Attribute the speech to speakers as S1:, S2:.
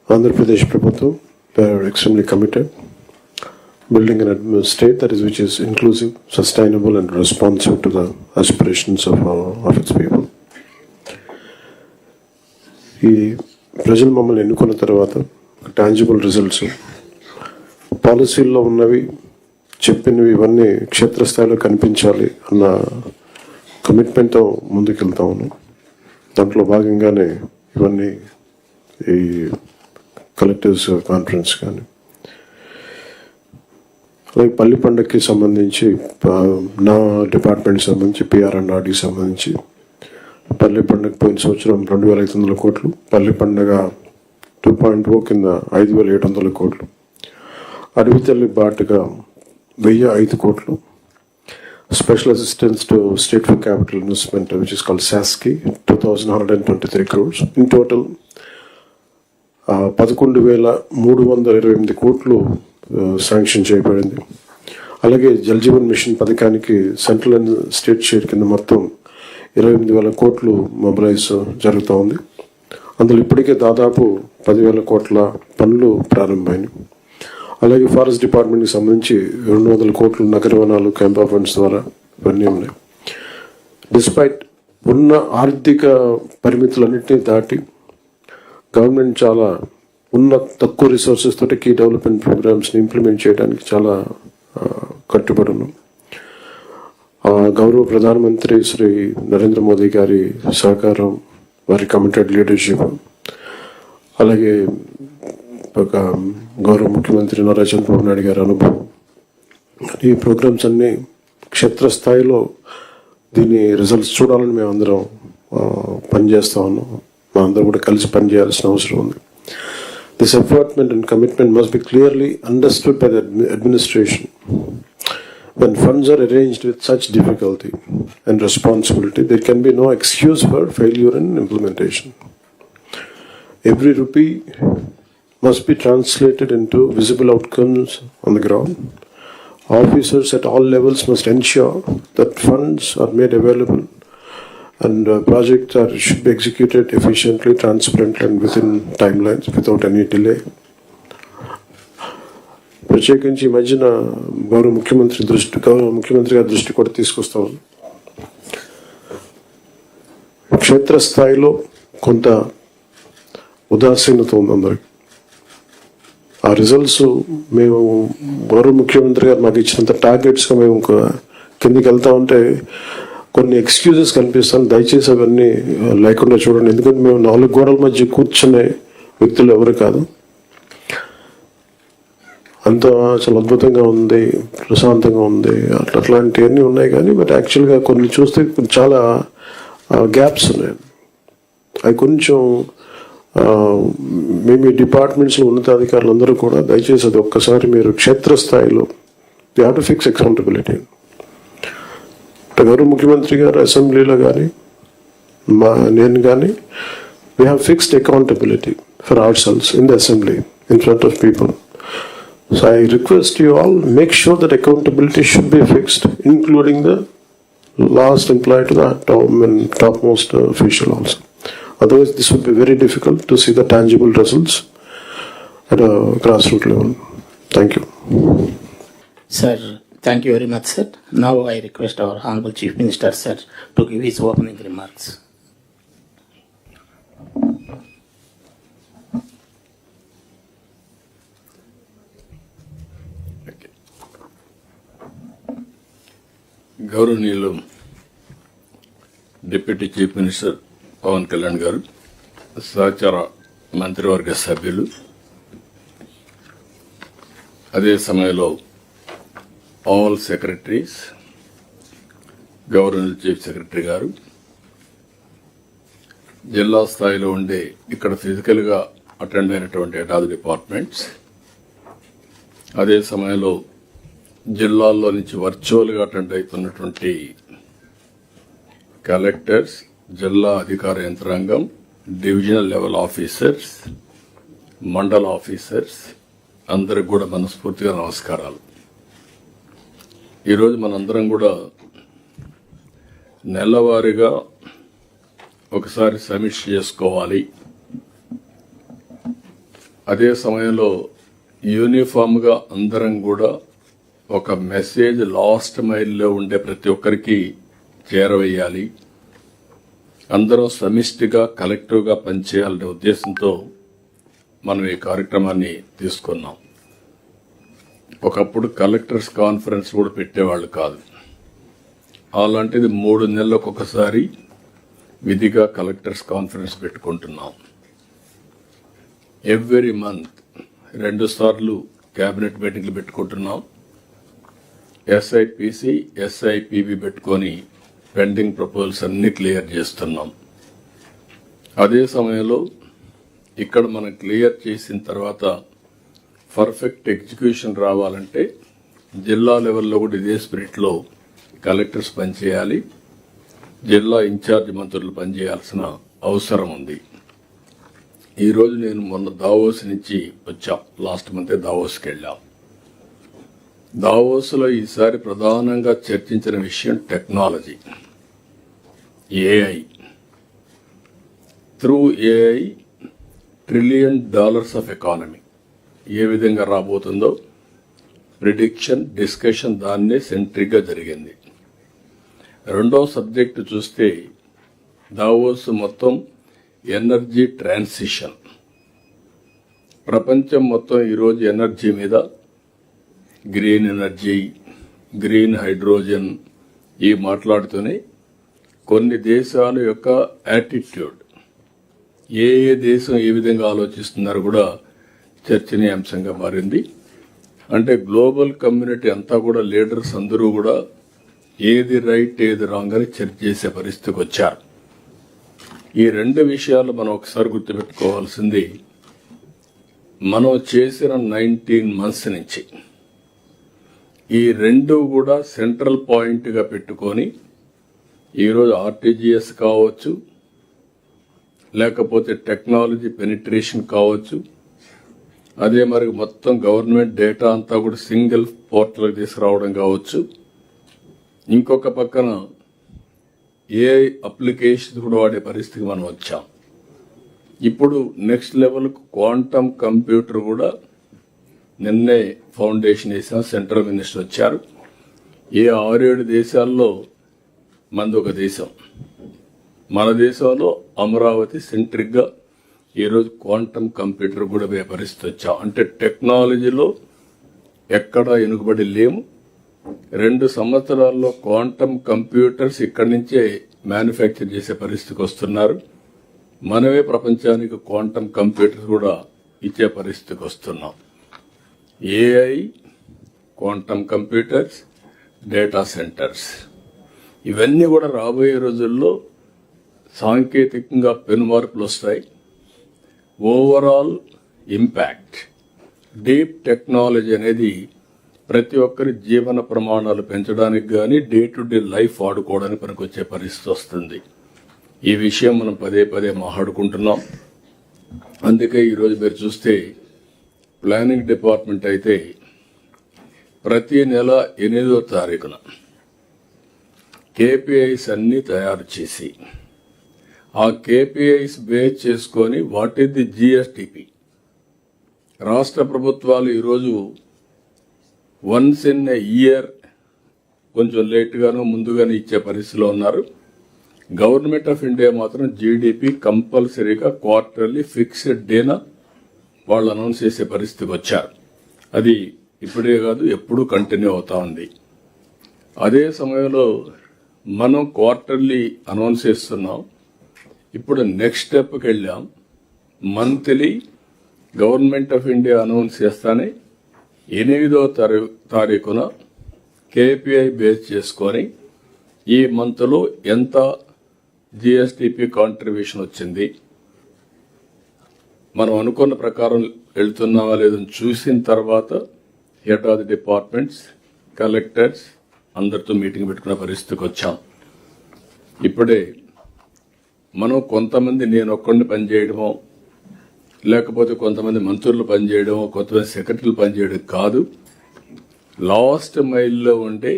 S1: Andhra Pradesh Prabhuత్వం, they are extremely committed building a state that is which is inclusive, sustainable and responsive to the aspirations of its people. ఈ ప్రజలు మమ్మల్ని ఎన్నుకున్న తర్వాత tangible results, పాలసీల్లో ఉన్నవి చెప్పినవి ఇవన్నీ క్షేత్రస్థాయిలో కనిపించాలి అన్న కమిట్మెంట్తో ముందుకెళ్తా ఉన్నాం. దాంట్లో భాగంగానే ఇవన్నీ ఈ కలెక్టివ్స్ కాన్ఫరెన్స్ కానీ, అలాగే పల్లి పండుగకి సంబంధించి నా డిపార్ట్మెంట్కి సంబంధించి PR&RDకి సంబంధించి పల్లి పండుగ పోయిన సంవత్సరం 2,500 కోట్లు, పల్లి పండుగ 2.0 కింద 5,700 కోట్లు, అడవి తల్లి బాటుగా 1,005 కోట్లు, special assistance to state for capital investment which is called SASCI 2,123 crores. In total 11,328 కోట్లు శాంక్షన్ చేయబడింది. అలాగే జల్ జీవన్ మిషన్ పథకానికి సెంట్రల్ అండ్ స్టేట్ షేర్ కింద మొత్తం 28,000 కోట్లు మొబిలైజ్ జరుగుతూ ఉంది. అందులో ఇప్పటికే దాదాపు 10,000 కోట్ల పనులు ప్రారంభమైనవి. అలాగే ఫారెస్ట్ డిపార్ట్మెంట్కి సంబంధించి 200 కోట్లు నగర వనాలు క్యాంపా ఫండ్స్ ద్వారా ఇవన్నీ ఉన్నాయి. డిస్పైట్ ఉన్న ఆర్థిక పరిమితులన్నింటినీ దాటి గవర్నమెంట్ చాలా ఉన్న తక్కువ రిసోర్సెస్ తోటి కీ డెవలప్మెంట్ ప్రోగ్రామ్స్ని ఇంప్లిమెంట్ చేయడానికి చాలా కట్టుబడి ఉన్నాం. గౌరవ ప్రధానమంత్రి శ్రీ నరేంద్ర మోదీ గారి సహకారం, వారి కమిటెడ్ లీడర్షిప్, అలాగే ఒక గౌరవ ముఖ్యమంత్రి నారా చంద్రబాబు నాయుడు గారి అనుభవం, ఈ ప్రోగ్రామ్స్ అన్నీ క్షేత్రస్థాయిలో దీని రిజల్ట్స్ చూడాలని మేము అందరం పనిచేస్తూ ఉన్నాం. మా అందరం కూడా కలిసి పనిచేయాల్సిన అవసరం ఉంది. This effort and commitment must be clearly understood by the administration. When funds are arranged with such difficulty and responsibility, there can be no excuse for failure in implementation. Every rupee must be translated into visible outcomes on the ground. Officers at all levels must ensure that funds are made available and projects should be executed efficiently, transparently and within timelines without any delay. ప్రత్యేకించి ఈ మధ్యన గౌరవ ముఖ్యమంత్రి గారి దృష్టి కూడా తీసుకొస్తాం. క్షేత్రస్థాయిలో కొంత ఉదాసీనత ఉంది అందరికి. ఆ రిజల్ట్స్ మేము గౌరవ ముఖ్యమంత్రి గారు మాకు ఇచ్చినంత టార్గెట్స్గా మేము కిందికి వెళ్తా ఉంటే కొన్ని ఎక్స్క్యూజెస్ కనిపిస్తాను. దయచేసి అవన్నీ లేకుండా చూడండి. ఎందుకంటే మేము 4 గోడల మధ్య కూర్చునే వ్యక్తులు ఎవరు కాదు. అంత చాలా అద్భుతంగా ఉంది, ప్రశాంతంగా ఉంది, అట్లాంటివన్నీ ఉన్నాయి. కానీ బట్ యాక్చువల్గా కొన్ని చూస్తే చాలా గ్యాప్స్ ఉన్నాయి. అవి కొంచెం మేము ఈ డిపార్ట్మెంట్స్లో ఉన్నతాధికారులు అందరూ కూడా దయచేసి అది ఒక్కసారి మీరు క్షేత్రస్థాయిలో you have to fix accountability. గౌరవ ముఖ్యమంత్రి గారు అసెంబ్లీలో కానీ నేను కానీ we have fixed accountability for hour cells in the assembly in front of people. So I request you all make sure that accountability should be fixed, including the last employee to the top most official also. Otherwise this would be very difficult to see the tangible results at a grassroots level. Thank you.
S2: Sir, thank you very much, sir. Now I request our Honorable Chief Minister, sir, to give his opening remarks.
S3: గౌరవనీయులు deputy chief minister Pawan Kalyan garu, సహచార మంత్రివర్గ సభ్యులు, అదే సమయంలో all secretaries, governor chief secretary garu, జిల్లా స్థాయిలో ఉండే ఇక్కడ ఫిజికల్గా అటెండ్ అయినటువంటి హెడ్ డిపార్ట్మెంట్స్, అదే సమయంలో జిల్లాల్లో నుంచి వర్చువల్గా అటెండ్ అవుతున్నటువంటి కలెక్టర్స్, జిల్లా అధికార యంత్రాంగం, డివిజనల్ లెవెల్ ఆఫీసర్స్, మండల ఆఫీసర్స్ అందరికి కూడా మనస్ఫూర్తిగా నమస్కారాలు. ఈరోజు మనందరం కూడా నెలవారీగా ఒకసారి సమీక్ష చేసుకోవాలి. అదే సమయంలో యూనిఫామ్గా అందరం కూడా ఒక మెసేజ్ లాస్ట్ మైల్లో ఉండే ప్రతి ఒక్కరికి చేరవేయాలి, అందరం సమిష్టిగా కలెక్టివ్గా పనిచేయాలనే ఉద్దేశంతో మనం ఈ కార్యక్రమాన్ని తీసుకున్నాం. ఒకప్పుడు కలెక్టర్స్ కాన్ఫరెన్స్ కూడా పెట్టేవాళ్ళు కాదు. అలాంటిది 3 నెలలకు ఒకసారి విధిగా కలెక్టర్స్ కాన్ఫరెన్స్ పెట్టుకుంటున్నాం. ఎవ్రీ మంత్ 2 సార్లు కేబినెట్ మీటింగ్లు పెట్టుకుంటున్నాం. ఎస్ఐపిసి, ఎస్ఐపిబి పెట్టుకొని పెండింగ్ ప్రపోజల్స్ అన్ని క్లియర్ చేస్తున్నాం. అదే సమయంలో ఇక్కడ మనం క్లియర్ చేసిన తర్వాత పర్ఫెక్ట్ ఎగ్జిక్యూషన్ రావాలంటే జిల్లా లెవెల్లో కూడా ఇదే స్పిరిట్లో కలెక్టర్స్ పనిచేయాలి, జిల్లా ఇన్ఛార్జ్ మంత్రులు పనిచేయాల్సిన అవసరం ఉంది. ఈరోజు నేను మొన్న దావోస్ నుంచి వచ్చాం. లాస్ట్ మంతే దావోస్కి వెళ్ళాం. దావోస్లో ఈసారి ప్రధానంగా చర్చించిన విషయం technology, AI. Through AI $1 trillion of economy ఏ విధంగా రాబోతుందో ప్రిడిక్షన్, డిస్కషన్ దాన్నే సెంట్రిక్గా జరిగింది. రెండో సబ్జెక్టు చూస్తే దావోస్ మొత్తం ఎనర్జీ ట్రాన్సిషన్. ప్రపంచం మొత్తం ఈరోజు ఎనర్జీ మీద, గ్రీన్ ఎనర్జీ, గ్రీన్ హైడ్రోజన్ ఈ మాట్లాడుతూనే కొన్ని దేశాల యొక్క యాటిట్యూడ్, ఏ దేశం ఏ విధంగా ఆలోచిస్తున్నారు కూడా చర్చనీయాంశంగా మారింది. అంటే గ్లోబల్ కమ్యూనిటీ అంతా కూడా, లీడర్స్ అందరూ కూడా ఏది రైట్ ఏది రాంగ్ అని చర్చ చేసే పరిస్థితికి వచ్చారు. ఈ 2 విషయాలు మనం ఒకసారి గుర్తుపెట్టుకోవాల్సింది, మనం చేసిన 19 months నుంచి ఈ 2 కూడా సెంట్రల్ పాయింట్గా పెట్టుకొని ఈరోజు ఆర్టీజీఎస్ కావచ్చు, లేకపోతే టెక్నాలజీ పెనిట్రేషన్ కావచ్చు, అదే మరి మొత్తం గవర్నమెంట్ డేటా అంతా కూడా సింగిల్ పోర్టల్కి తీసుకురావడం కావచ్చు, ఇంకొక పక్కన ఏఐ అప్లికేషన్ కూడా వాడే పరిస్థితికి మనం వచ్చాం. ఇప్పుడు నెక్స్ట్ లెవెల్కు క్వాంటమ్ కంప్యూటర్ కూడా నిన్నే ఫౌండేషన్ వేసిన సెంట్రల్ మినిస్టర్ వచ్చారు. ఏ 6-7 దేశాల్లో మనది ఒక దేశం. మన దేశంలో అమరావతి సెంట్రిక్గా ఈరోజు క్వాంటమ్ కంప్యూటర్ కూడా పోయే పరిస్థితి వచ్చాం. అంటే టెక్నాలజీలో ఎక్కడా వెనుకబడి లేము. 2 సంవత్సరాల్లో క్వాంటమ్ కంప్యూటర్స్ ఇక్కడి నుంచే మ్యానుఫ్యాక్చర్ చేసే పరిస్థితికి వస్తున్నారు. మనమే ప్రపంచానికి క్వాంటమ్ కంప్యూటర్స్ కూడా ఇచ్చే పరిస్థితికి వస్తున్నాం. AI, quantum computers, data centres ఇవన్నీ కూడా రాబోయే రోజుల్లో సాంకేతికంగా పెను మార్పులు వస్తాయి. ఓవరాల్ ఇంపాక్ట్, డీప్ టెక్నాలజీ అనేది ప్రతి ఒక్కరి జీవన ప్రమాణాలు పెంచడానికి కానీ, డే టు డే లైఫ్ వాడుకోవడానికి పనికొచ్చే పరిస్థితి వస్తుంది. ఈ విషయం మనం పదే పదే మాట్లాడుకుంటున్నాం. అందుకే ఈరోజు మీరు చూస్తే ప్లానింగ్ డిపార్ట్మెంట్ అయితే ప్రతి నెల 8వ తారీఖున కేపీఐస్ అన్ని తయారు చేసి, ఆ కేపీఐస్ బేస్ చేసుకొని వాట్ ఈస్ ది జిఎస్టిపి, రాష్ట్ర ప్రభుత్వాలు ఈరోజు వన్స్ ఇన్ ఎ ఇయర్ కొంచెం లేట్గానో ముందుగానే ఇచ్చే పరిస్థితిలో ఉన్నారు. గవర్నమెంట్ ఆఫ్ ఇండియా మాత్రం జీడిపి కంపల్సరీగా క్వార్టర్లీ ఫిక్స్డ్ డేన వాళ్ళు అనౌన్స్ చేసే పరిస్థితికి వచ్చారు. అది ఇప్పుడే కాదు, ఎప్పుడూ కంటిన్యూ అవుతా ఉంది. అదే సమయంలో మనం క్వార్టర్లీ అనౌన్స్ చేస్తున్నాం. ఇప్పుడు నెక్స్ట్ స్టెప్కి వెళ్ళాం. Monthly government of India announce చేస్తానే 8వ తారీఖున కేపీఐ బేస్ చేసుకొని ఈ మంత్లో ఎంత జిఎస్టిపి కాంట్రిబ్యూషన్ వచ్చింది, మనం అనుకున్న ప్రకారం వెళ్తున్నావా లేదని చూసిన తర్వాత head of the departments, collectors అందరితో మీటింగ్ పెట్టుకునే పరిస్థితికి వచ్చాం. ఇప్పుడే మనం కొంతమంది నేను ఒక్కడిని పనిచేయడమో, లేకపోతే కొంతమంది మంత్రులు పనిచేయడమో, కొంతమంది సెక్రటరీలు పనిచేయడం కాదు. లాస్ట్ మైల్లో ఉండే